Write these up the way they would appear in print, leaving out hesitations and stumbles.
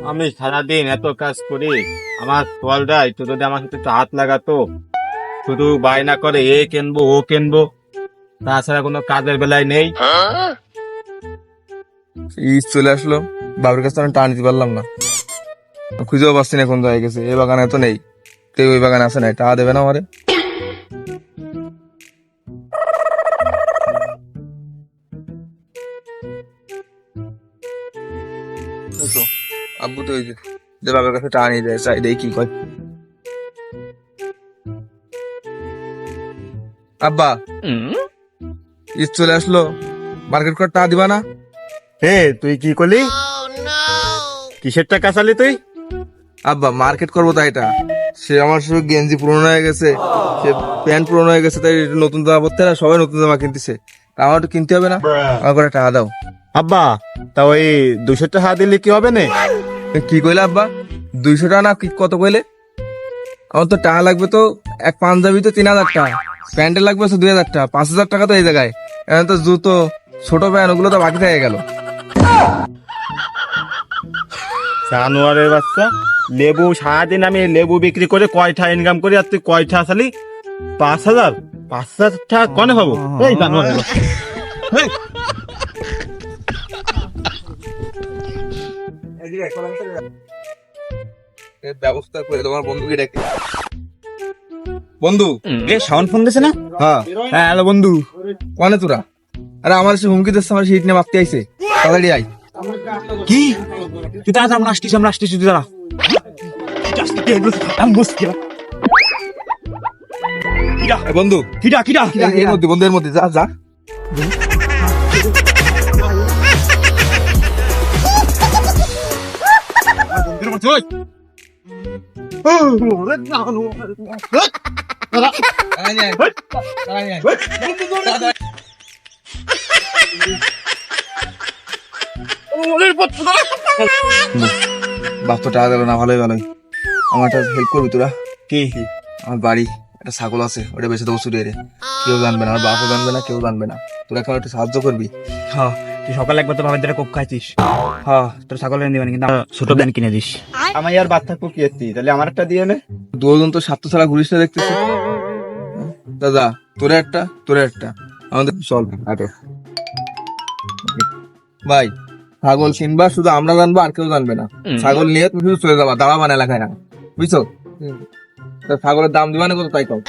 আমি সারাদিন এত কাজ করি, আমার সোয়ালটা একটু যদি আমার সাথে একটু হাত লাগাতো। শুধু বায়না করে এ কিনবো ও কিনবো, তাছাড়া কোনো কাজের বেলায় নেই। ঈদ চলে আসলো, বাবার কাছে আমি টাকা নিতে পারলাম না, খুঁজেও পাচ্ছি না কোন জায়গায় গেছে। এই বাগানে তো নেই, তো ওই বাগানে আছে না, টাকা দেবে না আমারে? এই তো, আব্বু তো ওই যে বাবার কাছে টাকা নিয়ে যায়, চাই দেই কি কয়। আব্বা, ঈদ চলে আসলো, মার্কেট করে টাকা দিবা না? হে তুই কি করলি? কিসের টাকা চালি তুই? আব্বা মার্কেট করবো তাই এটা, সে আমার সব গেঞ্জি পুরনো হয়ে গেছে, সে প্যান্ট পুরনো হয়ে গেছে, তাই একটু নতুন জামা পরতে না, সবাই নতুন জামা কিনতেছে, তা আমার একটু কিনতে হবে না? আমার করে টাকা দাও। আব্বা, তা ওই 200 টাকা দিলে কি হবে না? কি কইলে আব্বা? 200 টাকা না, কি কত কইলে? আমার তো টাকা লাগবে তো, এক পাঞ্জাবি তো 3000 টাকা, প্যান্টে লাগবে তো 2000 টাকা, 5000 টাকা তো এই জায়গায়। এখন তো জুতো, ছোট প্যান্ট, ওগুলো তো বাকি থেকে গেল। জানোয়ারের বাচ্চা, লেবু সারাদিন আমি লেবু বিক্রি করে কয়টা ইনকাম করি, আর তুই কয়টা চালি? 5000? 5000 টাকা কনে পাবো? এই জানোয়ারের বাচ্চা। হেই, এর ব্যবস্থা করে তোমার বন্ধুকে ডেকে। বন্ধু, শাওন ফোন দিছে না? হ্যাঁ হ্যাঁ, হ্যালো বন্ধু। কনে তোরা? আরে আমার সে হুমকি দিচ্ছে, আমার সিট নিয়ে মারতে আইছে, তাড়াতাড়ি আই। কি? তুই দাঁড়া, আমরা আসতেছি, তুই দাঁড়া। এ বন্ধু, কিরা? এর মধ্যে, বন্ধুদের মধ্যে যা যা। বাপ তো টাকা দিল না, ভালোই ভালোই। আমার একটা হেল্প করবি তোরা? কি? আমার বাড়ি একটা ছাগল আছে, ওটা বেঁচে দেবো চুরি রে, কেউ জানবে না, আমার বাপও জানবে না, কেউ জানবে না। তোরা এখন একটু সাহায্য করবি? হ্যাঁ, তুই সকালে একবার তো ভাবের দ্বারা কোপ খাইছিস। হ্যাঁ, তোর ছাগল এনে দিবেন, কিন্তু ছোট ব্যান কিনে দিস। আমি আর বাচ্চা পুকিয়েছি, তাহলে আমার একটা দিয়ে নে। দুজন তো স্বার্থ ছাড়া ঘুরিস না দেখতেছি। দাদা, তোরা একটা আমাদের চল আটো। ভাই, ছাগল কিনবা, শুধু আমরা জানবো, আর কেউ জানবে না। ছাগল নিয়ে তুমি শুধু চলে যাবা, দাঁড়াবা না এলাকায় না, বুঝছো? তা ছাগলের দাম দিবা না কত, তাই কও।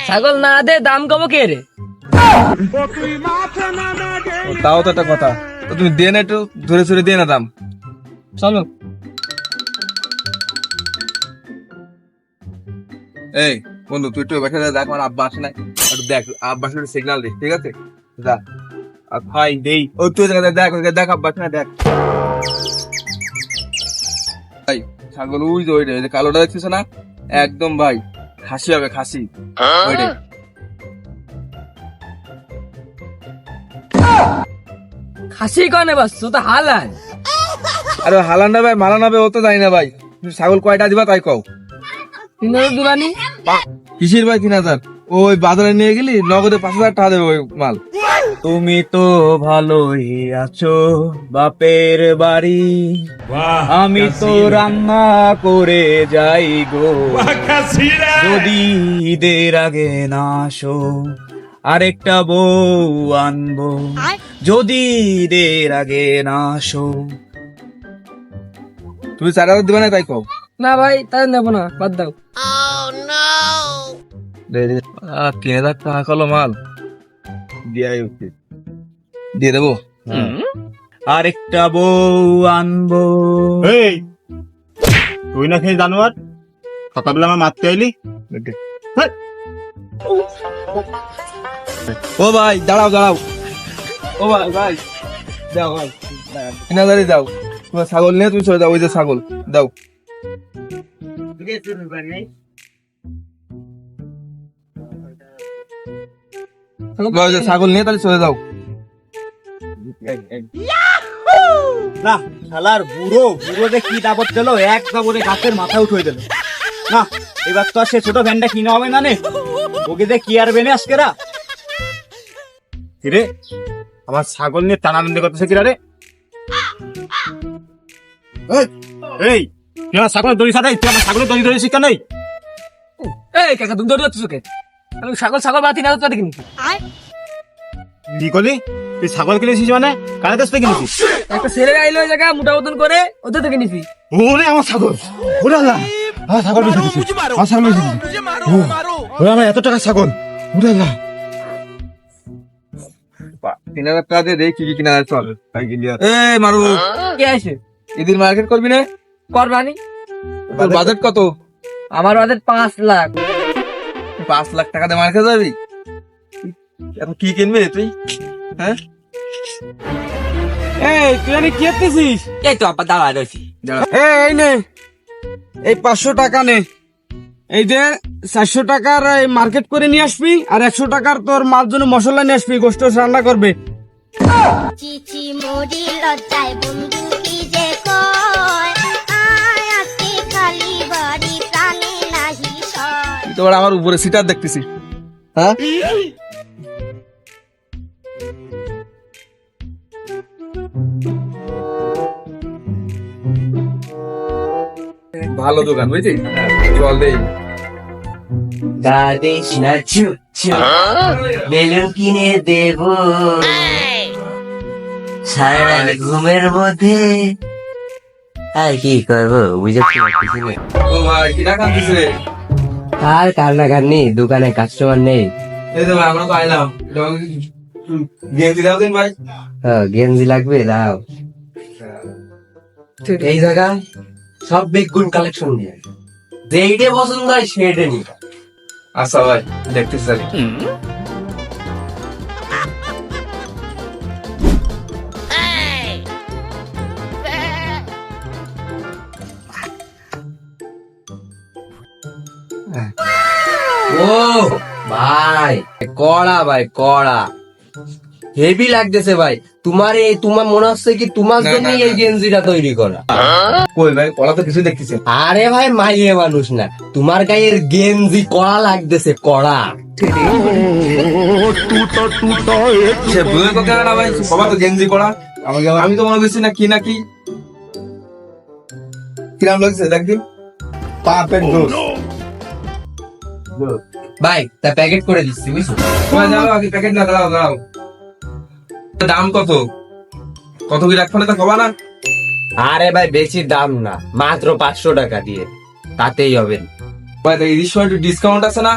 ছাগল না দে দাম কমো কে রে? ও, তাও তো একটা কথা। তো তুমি দিয়ে না, একটু ধরে ধরে দিয়ে না দাম। চলো। এই বন্ধু, তুই একটু বেসে দেখ, আমার আব্বা আসে নাই, একটু দেখ, আব্বা আসলে সিগন্যাল দিস, ঠিক আছে? যা। আর ভাই দেই, ও তুই দেখ দেখ আব্বা আসে নাই, দেখ। ভাই, ছাগল ওই যে ওইটা, ওই যে কালোটা দেখছিস না, একদম ভাই খাসি হবে, খাসি ওইটাই। খাসি কনে বাস তো হালাল। আরে হালান না ভাই, মালান হবে, ও তো জানি না ভাই। তুমি ছাগল কয়টা দিবা তাই কও। 3000 দুরানি। কিসের ভাই 3000? ওই বাজারে নিয়ে গেলি, নগদে 5000 টাকা দেবে ওই মাল। তুমি তো ভালোই আছো বাপের বাড়ি, আমি তো রান্না করে যাই গো। যদি ঈদের আগে না আসো, আরেকটা বউ আনবো। যদি ঈদের আগে না আসো। তুমি 4000 দিবা না তাই কও। না ভাই তাই নেবো না, বাদ দাও। 3000 টাকা কলো মাল দিয়ে দেবো। আরেকটা বউ আনবো। এই তুই না খেয়ে জানোয়ার, সকালবেলা আমার মারতে আইলি। ও ভাই দাঁড়াও, ও ভাই ভাই দাও ভাই, 3000 দাও। তোমার ছাগল নিয়ে তুমি চলে যাও, ওই যে ছাগল দাও। ওই যে ছাগল নিয়ে তাহলে চলে যাও। না শালার বুড়ো যে কি দাবত দিল, এক দাবরে গাছের মাথা উঠে দিল। না, এবার তো আর সে ছোট ভ্যানটা কিনে হবে না নে, ওকে যে কি আর বেনে আজকেরা। কিরে, আমার ছাগল নিয়ে টানাটানি করতেছে কিরা রে? এই তুই আমার ছাগলের দড়ি ছাড়াই, তুই আমার ছাগলের দড়ি ধরে শিক্ষা নেই। এই কাকা তুমি দৌড় যাচ্ছ চোখে, আমি ছাগল ছাগল বা 3,000 টাকা কিনছি। কি করলি? তুই ছাগল কিনেছিস মানে কার কাছ থেকে কিনেছিস? একটা ছেলে আইলো ওই জায়গা মোটা মতন করে ওদের থেকে কিনেছি। ওরে আমার ছাগল, ওরে আল্লাহ, আমার ছাগল বেঁচে দিছিস, আমার ছাগল বেঁচে দিছিস। ওরে আমার এত টাকা ছাগল, ওরে আল্লাহ। 3,000 টাকা দিয়ে দেখ কি কি কিনা যায়, চল এই মারু। কে আছে? ঈদের মার্কেট করবি না? করবানি। তোর বাজেট কত? আমার বাজেট 5 লাখ। 5 লাখ টাকা দিয়ে মার্কেট যাবি? এখন কি কিনবি তুই? হ্যাঁ এই তুই আমি কি করতেছিস? এই তো আপা দাঁড়া রইছি। এই নে, এই 500 টাকা নে। এই যে 400 টাকার এই মার্কেট করে নিয়ে আসবি, আর 100 টাকার তোর মার জন্য মশলা নিয়ে আসবি, গোস্ত রান্না করবে। চিচি মোড়ি লজ্জায় বন্ধু কি যে কয়, আয় আজকে খালি বাড়ি প্রাণে নাহি সয়। তোর আমার উপরে সিটার দেখতেছি, হ্যাঁ? ভালো দোকান বুঝছিস, চল দেই। দাদিস না চুপ চুপ বেলুন কিনে দেব সারা ঘুমের মধ্যে। আর কি করবো বুঝতে পারছি না। ও ভাই কি টাকা দিছে? আর কান্নাকার নেই, দোকানে কাস্টমার নেই। এই তো ভাই আমরা তো আইলাম, গেঞ্জি দাও দিন ভাই। গেঞ্জি লাগবে দাও। এই জায়গায় সব বেগুন কালেকশন নিয়ে যেইটা পছন্দ হয় সেটা নি। আচ্ছা ভাই দেখতেছি। ও ভাই কড়া, ভাই কড়া হেভি লাগতেছে ভাই। তোমার মনে হচ্ছে কি তোমার জন্য এই গেঞ্জিটা তৈরি করা? কই ভাই পড়া তো কিছু দেখতেছি। আরে ভাই মাইয়ে মানুষ না, তোমার গায়ের গেঞ্জি কড়া লাগতেছে, কড়া। সে বুঝে তো কেন না ভাই, সবাই তো গেঞ্জি করা। আমি তো মনে করছি না কি না কি। কিরাম লাগছে দেখদিন, পাপের দোষ। ভাই তা প্যাকেট করে দিচ্ছি বুঝছো। তোমার যাও আগে প্যাকেট না, দাঁড়াও দাঁড়াও। দাম কত কত কি রাখবো না তা কবা না? আরে ভাই বেশি দাম না, মাত্র 500 টাকা দিয়ে তাতেই হবে। ভাই এই সময় একটু ডিসকাউন্ট আছে না,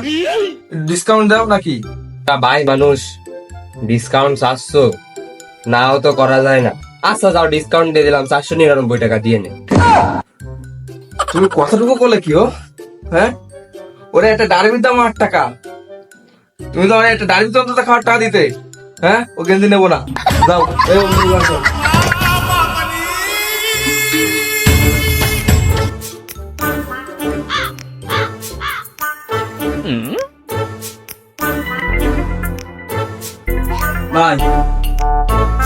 ডিসকাউন্ট দাও নাকি? তা ভাই মানুষ ডিসকাউন্ট 400 নাও তো করা যায় না। আচ্ছা যাও ডিসকাউন্ট দিয়ে দিলাম, 499 টাকা দিয়ে নে। তুমি কতটুকু করলে কি ও? হ্যাঁ ওরে একটা ডারবির দাম 8 টাকা, তুমি তো একটা ডারবির দাম তো খাওয়ার টাকা দিতে। হ্যাঁ ও গেঞ্জি নেবো না, যাও। এই অন্য দোকান চল। ভাই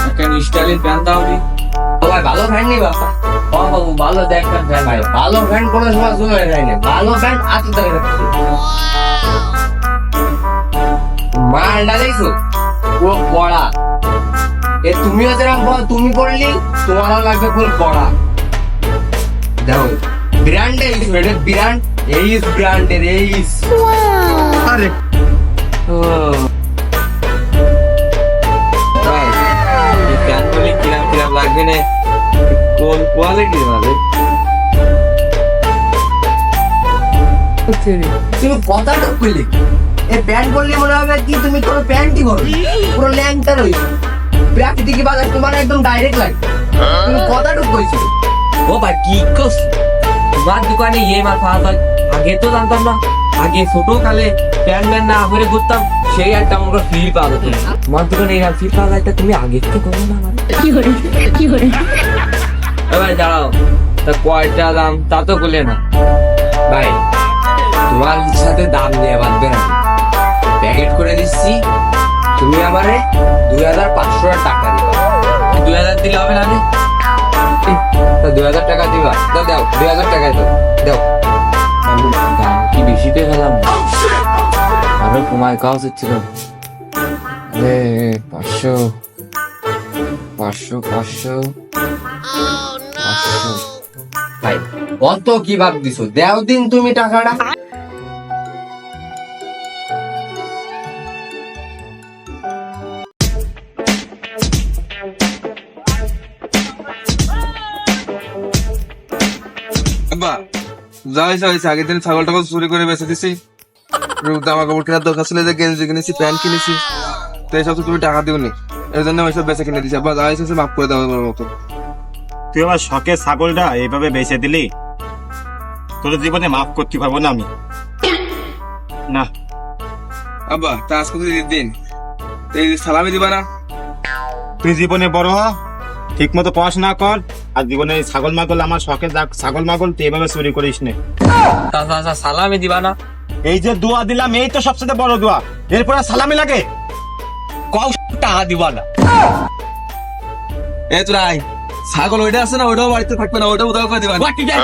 একটা স্টাইলের প্যান্ট দাও নি। ও ভাই ভালো ফ্যান নি বাবা। ও বাবু ভালো দেখবেন ফ্যান ভাই, ভালো ফ্যান কোনো সময় জমে যায় না, ভালো ফ্যান আছে তাই রাখছি। মালটা দেখছো ও কড়া। এ তুমিও যেরকম তুমি পড়লি তোমারও লাগবে ফুল কড়া। দেখো ব্র্যান্ডের এটা ব্র্যান্ড, এইস ব্র্যান্ডের এইস। আরে ও ভাই এই প্যান্টগুলি কিরাম কিরাম লাগবে না, কোন কোয়ালিটি ভালো? তুমি কথাটা কইলে এই প্যান্ট পরলে মনে হবে কি তুমি কোনো প্যান্টই পরো, পুরো ল্যাংটা রয়েছে। প্রাকৃতিক বাজার তোমার একদম ডাইরেক্ট লাগে, তুমি কথাটা কইছো। ও ভাই কি কস তোমার দোকানে মাল পাওয়া যায়? আগে তো জানতাম না, আগে ছোট কালে প্যান্ট ম্যান না পরে ঘুরতাম, সেই একটা আমার ফিল পাওয়া যেত। তোমার দোকানে এই ফিল পাওয়া যায়, তা তুমি আগে থেকে করো না আমার। এবার দাঁড়াও, তা কয়টা দাম তা তো বলে না ভাই। তোমার সাথে দাম নিয়ে বাঁধবে না, প্যাকেট করে দিচ্ছি। তুমি আমারে 2500 টাকা দিবা। 2000 দিলে হবে না? 2000 টাকা দিবা, দাও দাও 2000 টাকায় দাও দাও। দাম কি বেশি পেয়ে গেলাম, আরো কমায় খাওয়া ছিল। 500 500 500 500 ভাই অত কি ভাব দিছো, দেও দিন তুমি টাকাটা। আব্বা যা হয়েছে হয়েছে, আগের দিন ছাগল টাগল চুরি করে বেঁচে দিছি, জামা কাপড় কেনার দরকার ছিল, যে গেঞ্জি কিনেছি, প্যান্ট কিনেছি, তো এইসব তো তুমি টাকা দিওনি, এর জন্য ওইসব বেঁচে কিনে দিছি। আব্বা যা হয়েছে মাফ করে দেওয়ার মতো। তুই আমার শখের ছাগলটা এইভাবে বেঁচে দিলি, তোর জীবনে মাফ করতে পারবো না আমি। না আব্বা তা আজকে তো ঈদের দিন, তো এই সালামি দিবা না? তুই জীবনে বড় হ, ঠিক মতো পড়াশোনা কর, আর জীবনে এই ছাগল মাগল আমার শখের ছাগল মাগল তুই এভাবে চুরি করিস নে। চাচা সালামি দিবা না? এই যে দোয়া দিলাম এই তো সবচেয়ে বড় দোয়া, এরপর আর সালামি লাগে? কও টাকা দিবা না। এ তোরা আয়, ছাগল ওইটা আছে না, ওইটাও বাড়িতে থাকবে না, ওইটাও উদাও করে দিবা না। বাকি যাই